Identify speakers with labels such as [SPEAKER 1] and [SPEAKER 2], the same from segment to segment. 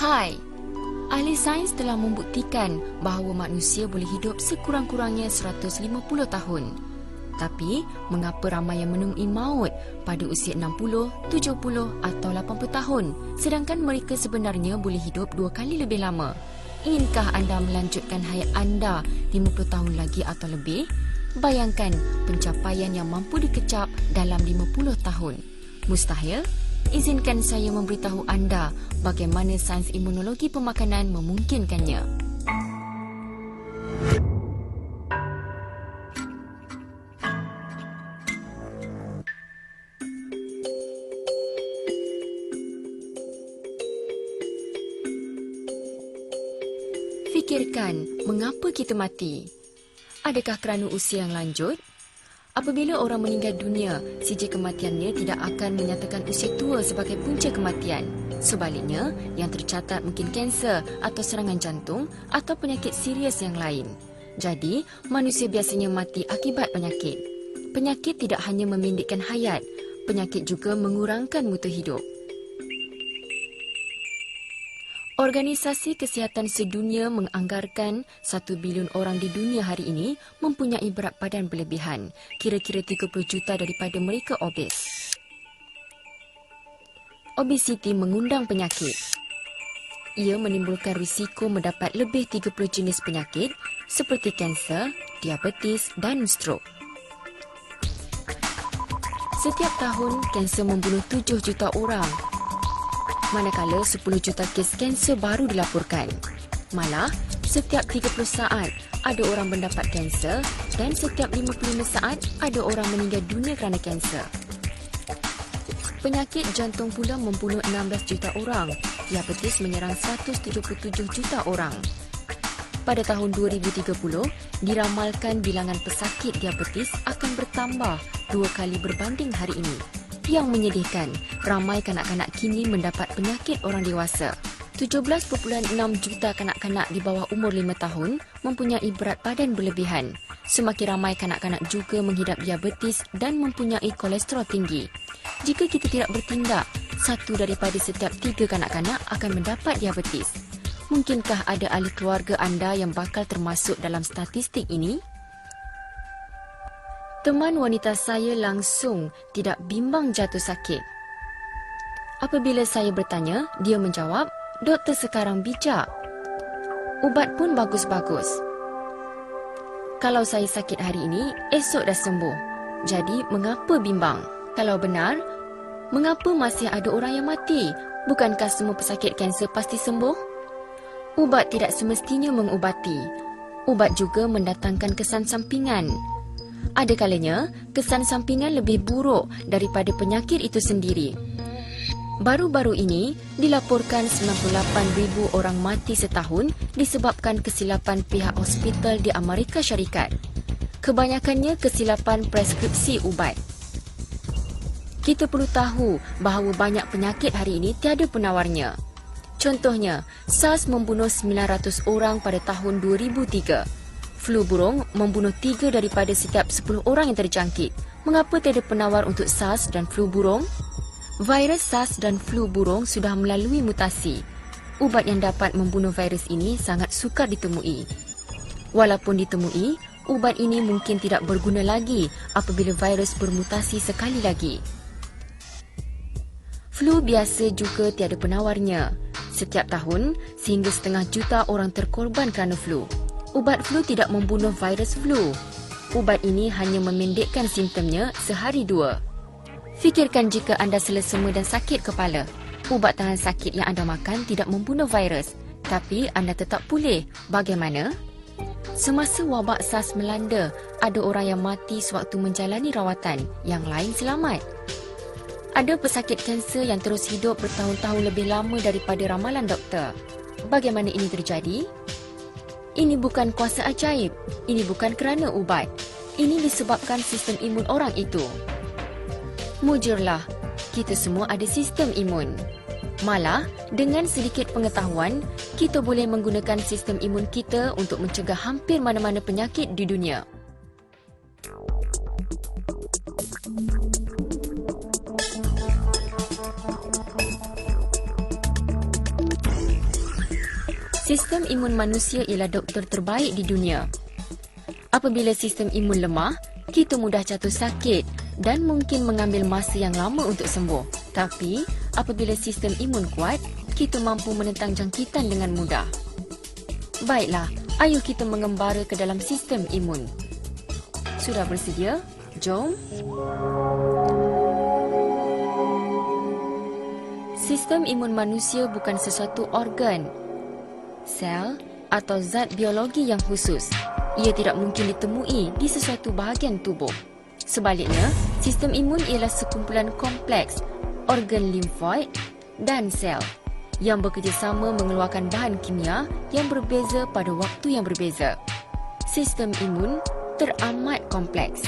[SPEAKER 1] Hai, ahli sains telah membuktikan bahawa manusia boleh hidup sekurang-kurangnya 150 tahun. Tapi, mengapa ramai yang menemui maut pada usia 60, 70 atau 80 tahun, sedangkan mereka sebenarnya boleh hidup 2 kali lebih lama? Inginkah anda melanjutkan hayat anda 50 tahun lagi atau lebih? Bayangkan pencapaian yang mampu dikecap dalam 50 tahun. Mustahil? Izinkan saya memberitahu anda bagaimana sains imunologi pemakanan memungkinkannya. Fikirkan, mengapa kita mati? Adakah kerana usia yang lanjut? Apabila orang meninggal dunia, sijil kematiannya tidak akan menyatakan usia tua sebagai punca kematian. Sebaliknya, yang tercatat mungkin kanser atau serangan jantung atau penyakit serius yang lain. Jadi, manusia biasanya mati akibat penyakit. Penyakit tidak hanya memendekkan hayat, penyakit juga mengurangkan mutu hidup. Organisasi Kesihatan Sedunia menganggarkan 1 bilion orang di dunia hari ini mempunyai berat badan berlebihan. Kira-kira 30 juta daripada mereka obes. Obesiti mengundang penyakit. Ia menimbulkan risiko mendapat lebih 30 jenis penyakit seperti kanser, diabetes dan strok. Setiap tahun, kanser membunuh 7 juta orang. Manakala 10 juta kes kanser baru dilaporkan. Malah, setiap 30 saat ada orang mendapat kanser dan setiap 55 saat ada orang meninggal dunia kerana kanser. Penyakit jantung pula membunuh 16 juta orang. Diabetes menyerang 177 juta orang. Pada tahun 2030, diramalkan bilangan pesakit diabetes akan bertambah 2 kali berbanding hari ini. Yang menyedihkan, ramai kanak-kanak kini mendapat penyakit orang dewasa. 17.6 juta kanak-kanak di bawah umur 5 tahun mempunyai berat badan berlebihan. Semakin ramai kanak-kanak juga menghidap diabetes dan mempunyai kolesterol tinggi. Jika kita tidak bertindak, 1 daripada setiap 3 kanak-kanak akan mendapat diabetes. Mungkinkah ada ahli keluarga anda yang bakal termasuk dalam statistik ini? Teman wanita saya langsung tidak bimbang jatuh sakit. Apabila saya bertanya, dia menjawab, "Doktor sekarang bijak. Ubat pun bagus-bagus. Kalau saya sakit hari ini, esok dah sembuh. Jadi, mengapa bimbang? Kalau benar, mengapa masih ada orang yang mati? Bukankah semua pesakit kanser pasti sembuh?" Ubat tidak semestinya mengubati. Ubat juga mendatangkan kesan sampingan. Ada kalanya, kesan sampingan lebih buruk daripada penyakit itu sendiri. Baru-baru ini, dilaporkan 98,000 orang mati setahun disebabkan kesilapan pihak hospital di Amerika Syarikat. Kebanyakannya kesilapan preskripsi ubat. Kita perlu tahu bahawa banyak penyakit hari ini tiada penawarnya. Contohnya, SARS membunuh 900 orang pada tahun 2003. Flu burung membunuh 3 daripada setiap 10 orang yang terjangkit. Mengapa tiada penawar untuk SARS dan flu burung? Virus SARS dan flu burung sudah melalui mutasi. Ubat yang dapat membunuh virus ini sangat sukar ditemui. Walaupun ditemui, ubat ini mungkin tidak berguna lagi apabila virus bermutasi sekali lagi. Flu biasa juga tiada penawarnya. Setiap tahun, sehingga 1,5 juta orang terkorban kerana flu. Ubat flu tidak membunuh virus flu. Ubat ini hanya memendekkan simptomnya sehari 2. Fikirkan jika anda selesema dan sakit kepala. Ubat tahan sakit yang anda makan tidak membunuh virus, tapi anda tetap pulih. Bagaimana? Semasa wabak SARS melanda, ada orang yang mati sewaktu menjalani rawatan, yang lain selamat. Ada pesakit kanser yang terus hidup bertahun-tahun lebih lama daripada ramalan doktor. Bagaimana ini terjadi? Ini bukan kuasa ajaib. Ini bukan kerana ubat. Ini disebabkan sistem imun orang itu. Mujurlah, kita semua ada sistem imun. Malah, dengan sedikit pengetahuan, kita boleh menggunakan sistem imun kita untuk mencegah hampir mana-mana penyakit di dunia. Sistem imun manusia ialah doktor terbaik di dunia. Apabila sistem imun lemah, kita mudah jatuh sakit dan mungkin mengambil masa yang lama untuk sembuh. Tapi, apabila sistem imun kuat, kita mampu menentang jangkitan dengan mudah. Baiklah, ayo kita mengembara ke dalam sistem imun. Sudah bersedia? Jom. Sistem imun manusia bukan sesuatu organ, sel atau zat biologi yang khusus. Ia tidak mungkin ditemui di sesuatu bahagian tubuh. Sebaliknya, sistem imun ialah sekumpulan kompleks organ limfoid dan sel yang bekerjasama mengeluarkan bahan kimia yang berbeza pada waktu yang berbeza. Sistem imun teramat kompleks.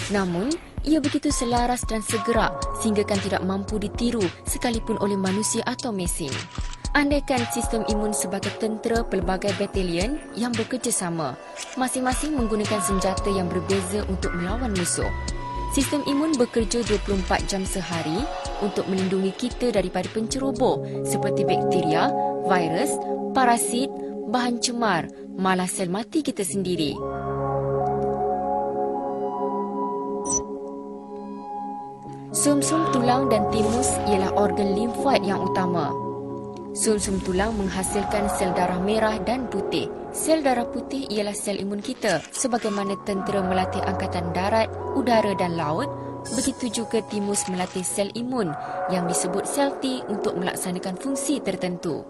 [SPEAKER 1] Namun, ia begitu selaras dan segera sehingga tidak mampu ditiru sekalipun oleh manusia atau mesin. Andaikan sistem imun sebagai tentera pelbagai batalion yang bekerjasama, masing-masing menggunakan senjata yang berbeza untuk melawan musuh. Sistem imun bekerja 24 jam sehari untuk melindungi kita daripada penceroboh seperti bakteria, virus, parasit, bahan cemar, malah sel mati kita sendiri. Sumsum tulang dan timus ialah organ limfoid yang utama. Sumsum tulang menghasilkan sel darah merah dan putih. Sel darah putih ialah sel imun kita. Sebagaimana tentera melatih angkatan darat, udara dan laut, begitu juga timus melatih sel imun yang disebut sel T untuk melaksanakan fungsi tertentu.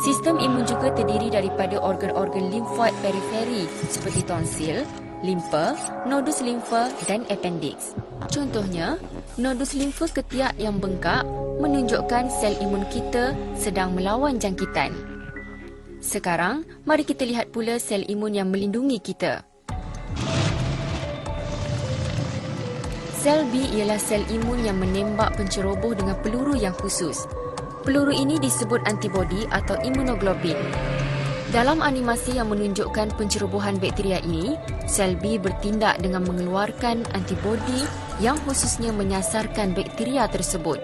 [SPEAKER 1] Sistem imun juga terdiri daripada organ-organ limfoid periferi seperti tonsil, limfa, nodus limfa dan appendix. Contohnya, nodus limfa ketiak yang bengkak menunjukkan sel imun kita sedang melawan jangkitan. Sekarang, mari kita lihat pula sel imun yang melindungi kita. Sel B ialah sel imun yang menembak penceroboh dengan peluru yang khusus. Peluru ini disebut antibodi atau imunoglobin. Dalam animasi yang menunjukkan pencerobohan bakteria ini, sel B bertindak dengan mengeluarkan antibodi yang khususnya menyasarkan bakteria tersebut.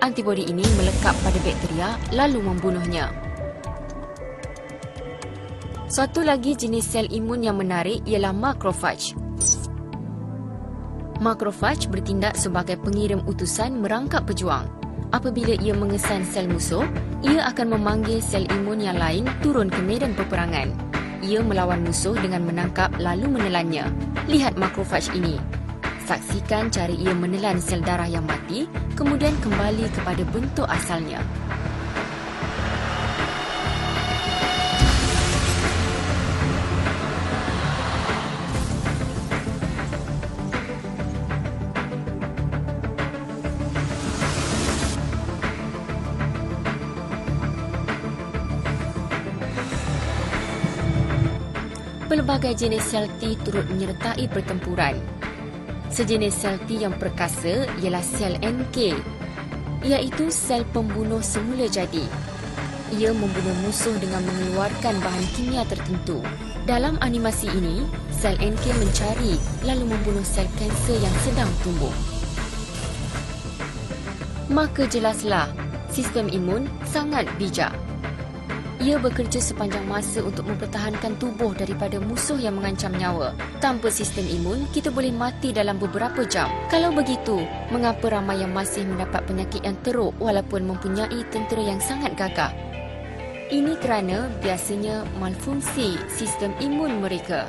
[SPEAKER 1] Antibodi ini melekat pada bakteria lalu membunuhnya. Satu lagi jenis sel imun yang menarik ialah makrofag. Makrofag bertindak sebagai pengirim utusan merangkap pejuang. Apabila ia mengesan sel musuh, ia akan memanggil sel imun yang lain turun ke medan peperangan. Ia melawan musuh dengan menangkap lalu menelannya. Lihat makrofag ini. Saksikan cara ia menelan sel darah yang mati, kemudian kembali kepada bentuk asalnya. Pelbagai jenis sel T turut menyertai pertempuran. Sejenis sel T yang perkasa ialah sel NK, iaitu sel pembunuh semula jadi. Ia membunuh musuh dengan mengeluarkan bahan kimia tertentu. Dalam animasi ini, sel NK mencari lalu membunuh sel kanser yang sedang tumbuh. Maka jelaslah, sistem imun sangat bijak. Ia bekerja sepanjang masa untuk mempertahankan tubuh daripada musuh yang mengancam nyawa. Tanpa sistem imun, kita boleh mati dalam beberapa jam. Kalau begitu, mengapa ramai yang masih mendapat penyakit yang teruk walaupun mempunyai tentera yang sangat gagah? Ini kerana biasanya malfungsi sistem imun mereka.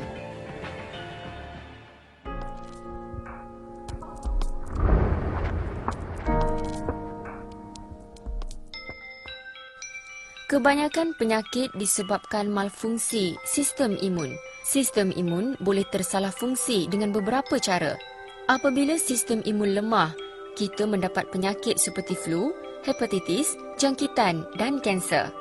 [SPEAKER 1] Kebanyakan penyakit disebabkan malfungsi sistem imun. Sistem imun boleh tersalah fungsi dengan beberapa cara. Apabila sistem imun lemah, kita mendapat penyakit seperti flu, hepatitis, jangkitan dan kanser.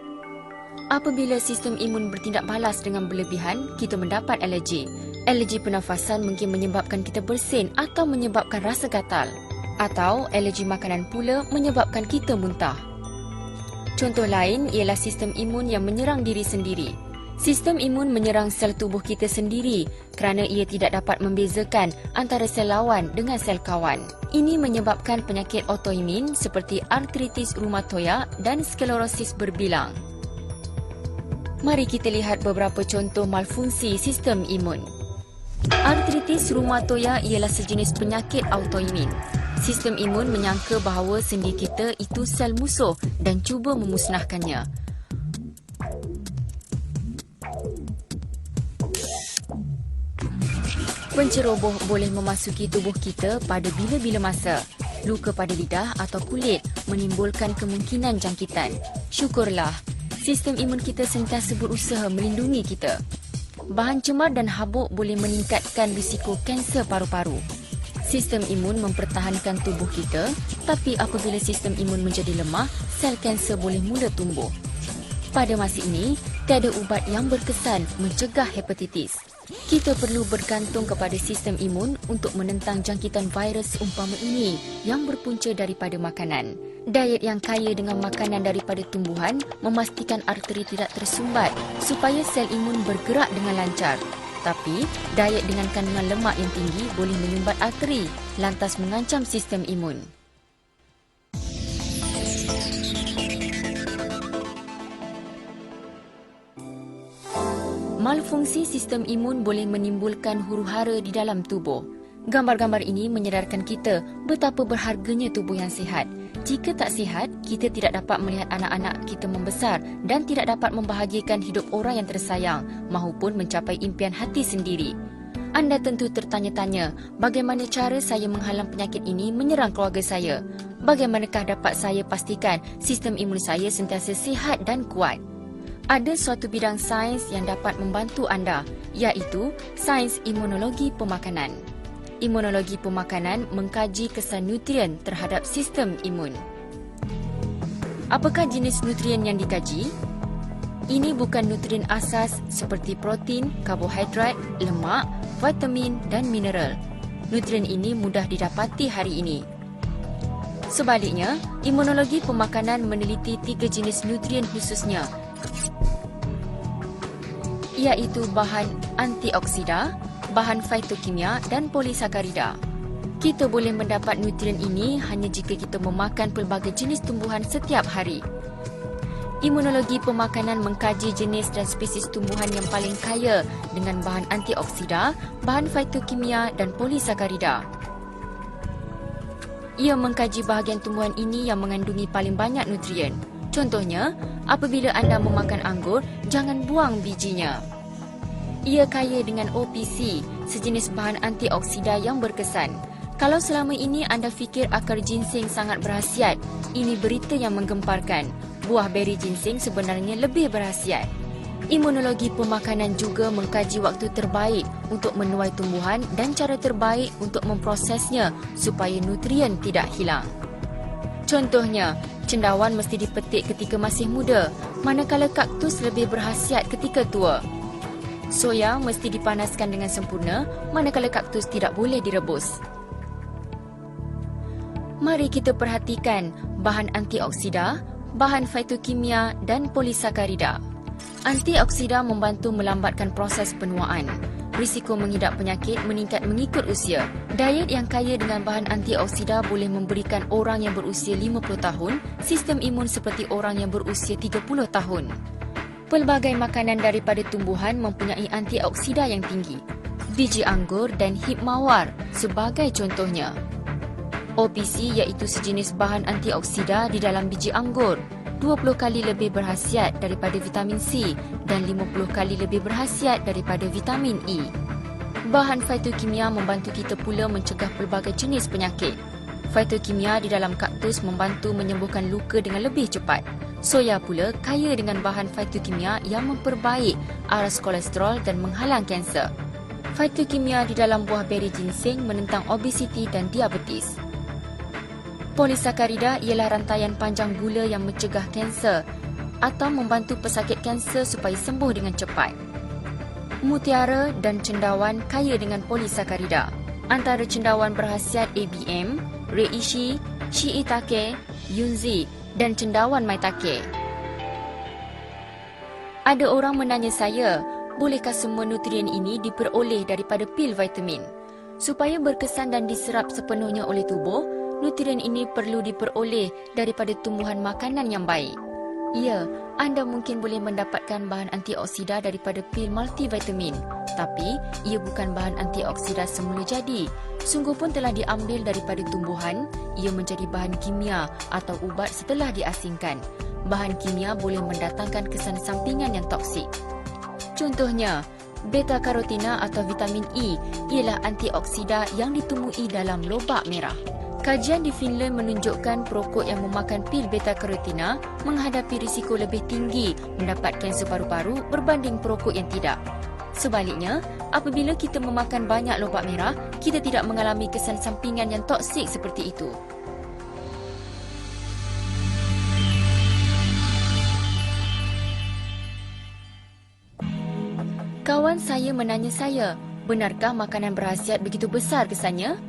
[SPEAKER 1] Apabila sistem imun bertindak balas dengan berlebihan, kita mendapat alergi. Alergi pernafasan mungkin menyebabkan kita bersin atau menyebabkan rasa gatal. Atau alergi makanan pula menyebabkan kita muntah. Contoh lain ialah sistem imun yang menyerang diri sendiri. Sistem imun menyerang sel tubuh kita sendiri kerana ia tidak dapat membezakan antara sel lawan dengan sel kawan. Ini menyebabkan penyakit autoimun seperti artritis reumatoid dan sklerosis berbilang. Mari kita lihat beberapa contoh malfungsi sistem imun. Artritis rheumatoid ialah sejenis penyakit autoimun. Sistem imun menyangka bahawa sendi kita itu sel musuh dan cuba memusnahkannya. Penceroboh boleh memasuki tubuh kita pada bila-bila masa. Luka pada lidah atau kulit menimbulkan kemungkinan jangkitan. Syukurlah, sistem imun kita sentiasa berusaha melindungi kita. Bahan cemar dan habuk boleh meningkatkan risiko kanser paru-paru. Sistem imun mempertahankan tubuh kita, tapi apabila sistem imun menjadi lemah, sel kanser boleh mula tumbuh. Pada masa ini, tiada ubat yang berkesan mencegah hepatitis. Kita perlu bergantung kepada sistem imun untuk menentang jangkitan virus umpama ini yang berpunca daripada makanan. Diet yang kaya dengan makanan daripada tumbuhan memastikan arteri tidak tersumbat supaya sel imun bergerak dengan lancar. Tapi, diet dengan kandungan lemak yang tinggi boleh menyumbat arteri, lantas mengancam sistem imun. Malfungsi sistem imun boleh menimbulkan huru-hara di dalam tubuh. Gambar-gambar ini menyedarkan kita betapa berharganya tubuh yang sihat. Jika tak sihat, kita tidak dapat melihat anak-anak kita membesar dan tidak dapat membahagiakan hidup orang yang tersayang mahupun mencapai impian hati sendiri. Anda tentu tertanya-tanya, bagaimana cara saya menghalang penyakit ini menyerang keluarga saya? Bagaimanakah dapat saya pastikan sistem imun saya sentiasa sihat dan kuat? Ada suatu bidang sains yang dapat membantu anda, iaitu sains imunologi pemakanan. Imunologi pemakanan mengkaji kesan nutrien terhadap sistem imun. Apakah jenis nutrien yang dikaji? Ini bukan nutrien asas seperti protein, karbohidrat, lemak, vitamin dan mineral. Nutrien ini mudah didapati hari ini. Sebaliknya, imunologi pemakanan meneliti 3 jenis nutrien khususnya, iaitu bahan antioksida, bahan fitokimia dan polisakarida. Kita boleh mendapat nutrien ini hanya jika kita memakan pelbagai jenis tumbuhan setiap hari. Imunologi pemakanan mengkaji jenis dan spesies tumbuhan yang paling kaya dengan bahan antioksida, bahan fitokimia dan polisakarida. Ia mengkaji bahagian tumbuhan ini yang mengandungi paling banyak nutrien. Contohnya, apabila anda memakan anggur, jangan buang bijinya. Ia kaya dengan OPC, sejenis bahan antioksida yang berkesan. Kalau selama ini anda fikir akar ginseng sangat berkhasiat, ini berita yang menggemparkan. Buah beri ginseng sebenarnya lebih berkhasiat. Imunologi pemakanan juga mengkaji waktu terbaik untuk menuai tumbuhan dan cara terbaik untuk memprosesnya supaya nutrien tidak hilang. Contohnya, cendawan mesti dipetik ketika masih muda, manakala kaktus lebih berkhasiat ketika tua. Soya mesti dipanaskan dengan sempurna, manakala kaktus tidak boleh direbus. Mari kita perhatikan bahan antioksida, bahan fitokimia dan polisakarida. Antioksida membantu melambatkan proses penuaan. Risiko mengidap penyakit meningkat mengikut usia. Diet yang kaya dengan bahan antioksida boleh memberikan orang yang berusia 50 tahun sistem imun seperti orang yang berusia 30 tahun. Pelbagai makanan daripada tumbuhan mempunyai antioksida yang tinggi. Biji anggur dan hip mawar sebagai contohnya. OPC iaitu sejenis bahan antioksida di dalam biji anggur. 20 kali lebih berkhasiat daripada vitamin C dan 50 kali lebih berkhasiat daripada vitamin E. Bahan fitokimia membantu kita pula mencegah pelbagai jenis penyakit. Fitokimia di dalam kaktus membantu menyembuhkan luka dengan lebih cepat. Soya pula kaya dengan bahan fitokimia yang memperbaik aras kolesterol dan menghalang kanser. Fitokimia di dalam buah beri ginseng menentang obesiti dan diabetes. Polisakarida ialah rantaian panjang gula yang mencegah kanser atau membantu pesakit kanser supaya sembuh dengan cepat. Mutiara dan cendawan kaya dengan polisakarida. Antara cendawan berkhasiat ABM, reishi, shiitake, yunzi dan cendawan maitake. Ada orang menanya saya, bolehkah semua nutrien ini diperoleh daripada pil vitamin? Supaya berkesan dan diserap sepenuhnya oleh tubuh, nutrien ini perlu diperoleh daripada tumbuhan makanan yang baik. Ya, anda mungkin boleh mendapatkan bahan antioksida daripada pil multivitamin. Tapi, ia bukan bahan antioksida semula jadi. Sungguh pun telah diambil daripada tumbuhan, ia menjadi bahan kimia atau ubat setelah diasingkan. Bahan kimia boleh mendatangkan kesan sampingan yang toksik. Contohnya, beta-karotina atau vitamin E ialah antioksida yang ditemui dalam lobak merah. Kajian di Finland menunjukkan perokok yang memakan pil beta-karotina menghadapi risiko lebih tinggi mendapat kanser paru-paru berbanding perokok yang tidak. Sebaliknya, apabila kita memakan banyak lobak merah, kita tidak mengalami kesan sampingan yang toksik seperti itu. Kawan saya menanya saya, benarkah makanan berkhasiat begitu besar kesannya?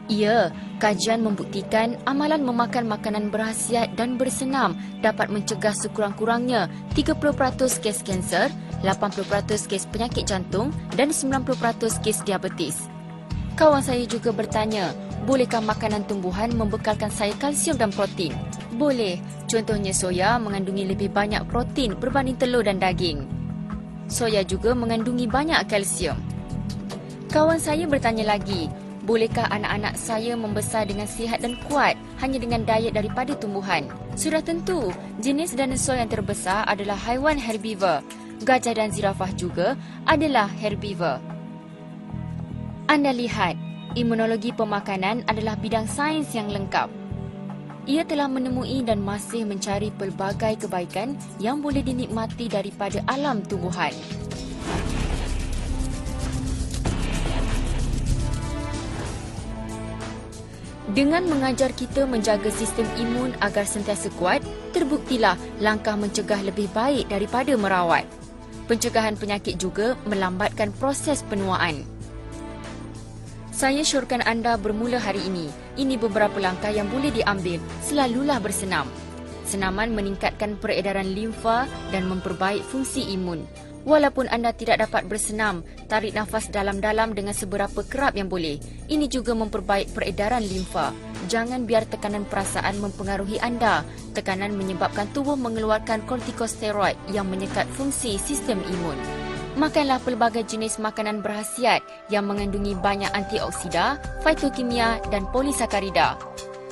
[SPEAKER 1] Ya, kajian membuktikan amalan memakan makanan berkhasiat dan bersenam dapat mencegah sekurang-kurangnya 30% kes kanser, 80% kes penyakit jantung dan 90% kes diabetes. Kawan saya juga bertanya, bolehkah makanan tumbuhan membekalkan saya kalsium dan protein? Boleh, contohnya soya mengandungi lebih banyak protein berbanding telur dan daging. Soya juga mengandungi banyak kalsium. Kawan saya bertanya lagi, bolehkah anak-anak saya membesar dengan sihat dan kuat hanya dengan diet daripada tumbuhan? Sudah tentu, jenis dinosaur yang terbesar adalah haiwan herbivore. Gajah dan zirafah juga adalah herbivore. Anda lihat, imunologi pemakanan adalah bidang sains yang lengkap. Ia telah menemui dan masih mencari pelbagai kebaikan yang boleh dinikmati daripada alam tumbuhan. Dengan mengajar kita menjaga sistem imun agar sentiasa kuat, terbuktilah langkah mencegah lebih baik daripada merawat. Pencegahan penyakit juga melambatkan proses penuaan. Saya syorkan anda bermula hari ini. Ini beberapa langkah yang boleh diambil. Selalulah bersenam. Senaman meningkatkan peredaran limfa dan memperbaik fungsi imun. Walaupun anda tidak dapat bersenam, tarik nafas dalam-dalam dengan seberapa kerap yang boleh. Ini juga memperbaik peredaran limfa. Jangan biar tekanan perasaan mempengaruhi anda. Tekanan menyebabkan tubuh mengeluarkan kortikosteroid yang menyekat fungsi sistem imun. Makanlah pelbagai jenis makanan berkhasiat yang mengandungi banyak antioksida, fitokimia dan polisakarida.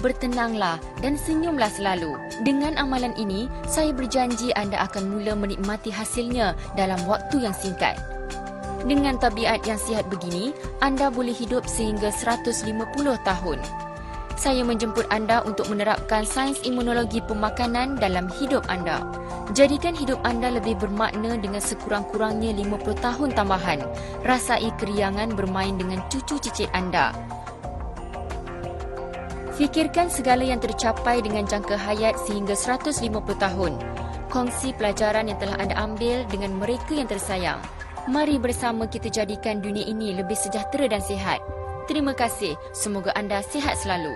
[SPEAKER 1] Bertenanglah dan senyumlah selalu. Dengan amalan ini, saya berjanji anda akan mula menikmati hasilnya dalam waktu yang singkat. Dengan tabiat yang sihat begini, anda boleh hidup sehingga 150 tahun. Saya menjemput anda untuk menerapkan sains imunologi pemakanan dalam hidup anda. Jadikan hidup anda lebih bermakna dengan sekurang-kurangnya 50 tahun tambahan. Rasai keriangan bermain dengan cucu cicit anda. Fikirkan segala yang tercapai dengan jangka hayat sehingga 150 tahun. Kongsi pelajaran yang telah anda ambil dengan mereka yang tersayang. Mari bersama kita jadikan dunia ini lebih sejahtera dan sihat. Terima kasih. Semoga anda sihat selalu.